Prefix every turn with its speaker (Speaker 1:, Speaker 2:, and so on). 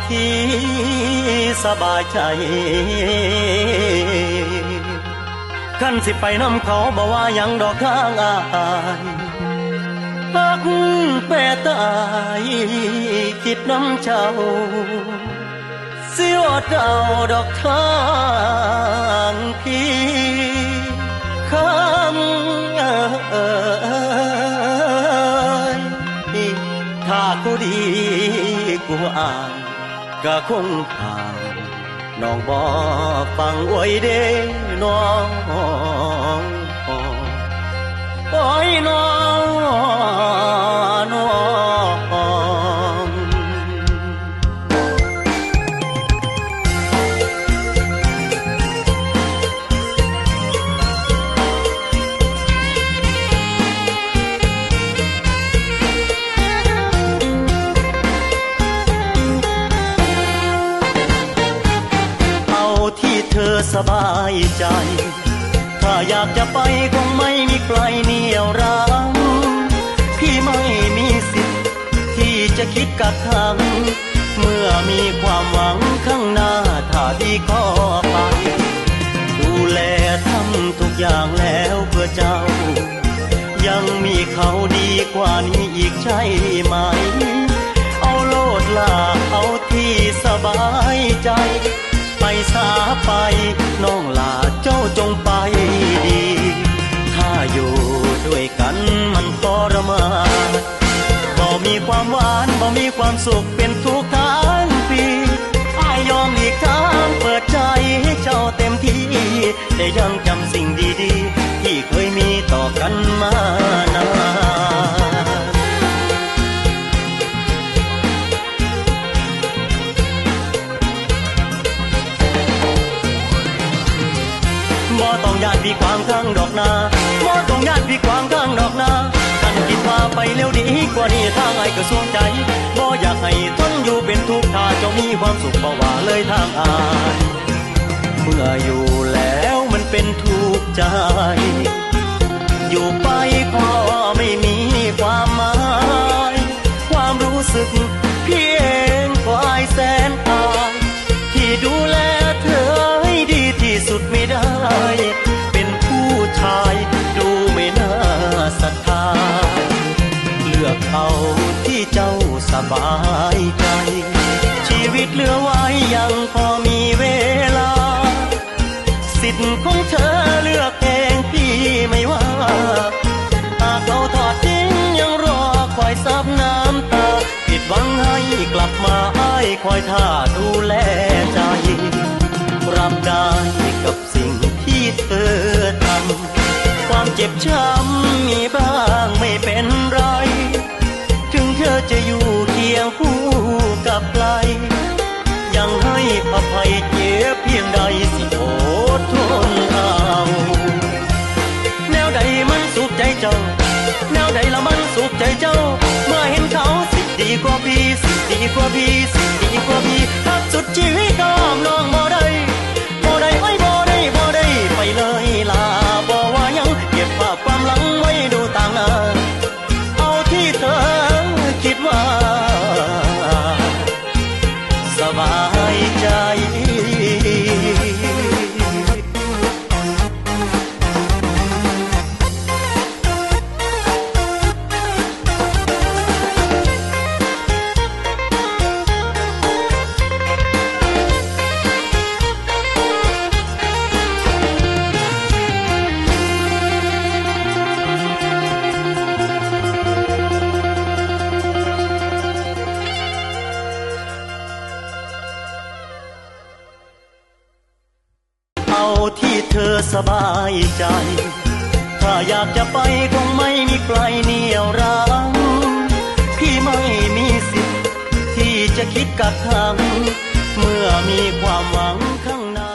Speaker 1: ที่สบายใจขันสิไปน้ำเขาบอกว่ายังดอกทางอายพักแปรตายคิดน้ำเจ้าเสียวดเอาดอกทางพี่คำถ้ากูดีกูอ่านก็คงผ่านน้องบ่ฟังอวยเด้น้องโอ้ยน้องสบายใจถ้าอยากจะไปคงไม่มีใครเหนี่ยวรั้งพี่ไม่มีสิทธิ์ที่จะคิดกักขังเมื่อมีความหวังข้างหน้าถ้าพี่ก็ไปดูแลทำทุกอย่างแล้วเพื่อเจ้ายังมีเขาดีกว่านี้อีกใช่ไหมเอาโลดลาเอาที่สบายใจไปสาไปน้องลาเจ้าจงไปดีถ้าอยู่ด้วยกันมันทรมานบ่มีความหวานบ่มีความสุขเป็นทุกข์ทั้งปีอ้ายยอมหลีกทางเปิดใจให้เจ้าเต็มที่แต่ยังจำสิ่งดีๆที่เคยมีต่อกันมานานบ่ต้องญาติพี่ขวางทางดอกนาบ่ต้องญาติพี่ขวางทางดอกนาท่านคิดว่าไปเร็วดีกว่านี้ทางไอ้ก็สวงใจบ่อยากให้ทนอยู่เป็นทุกข์ถ้าเจ้ามีความสุขบ่ว่าเลยทางอายเมื่ออยู่แล้วมันเป็นทุกข์ใจอยู่ไปก็ไม่มีความหมายความรู้สึกพี่เองก็อายแสนอายที่ดูแลเธอให้ดีที่สุดไม่ได้เป็นผู้ชายดูไม่น่าศรัทธาเลือกเอาที่เจ้าสบายใจชีวิตเหลือไว้ยังพอมีเวลาสิทธิ์ของเธอเลือกเองพี่ไม่ว่าหากเขาทอดทิ้งยังรอคอยซับน้ำตาผิดหวังให้กลับมาให้คอยท่าดูแลใจรับได้กับสิ่งที่เธอทำความเจ็บช้ำมีบ้างไม่เป็นไรถึงเธอจะอยู่เคียงคู่กับใครยังให้อภัยเจ็บเพียงใดสิอดทนเอาแนวใดมันสุขใจเจ้าแนวใดละมันสุขใจเจ้าเมื่อเห็นเขาสิดีกว่าพี่สิดีกว่าพี่สิดีกว่าพี่ทักสุดชีวิตก็น้องบ่ได้บ่ได้ไว้บ่ได้บ่ได้ไปเลยลาบ่ว่ายังเก็บภาพความหลังไว้ดูต่างหน้าเอาที่เธอคิดว่าสบายใจที่เธอสบายใจถ้าอยากจะไปคงไม่มีใครเหนี่ยวรั้งพี่ไม่มีสิทธิ์ที่จะคิดกักขังเมื่อมีความหวังข้างหน้า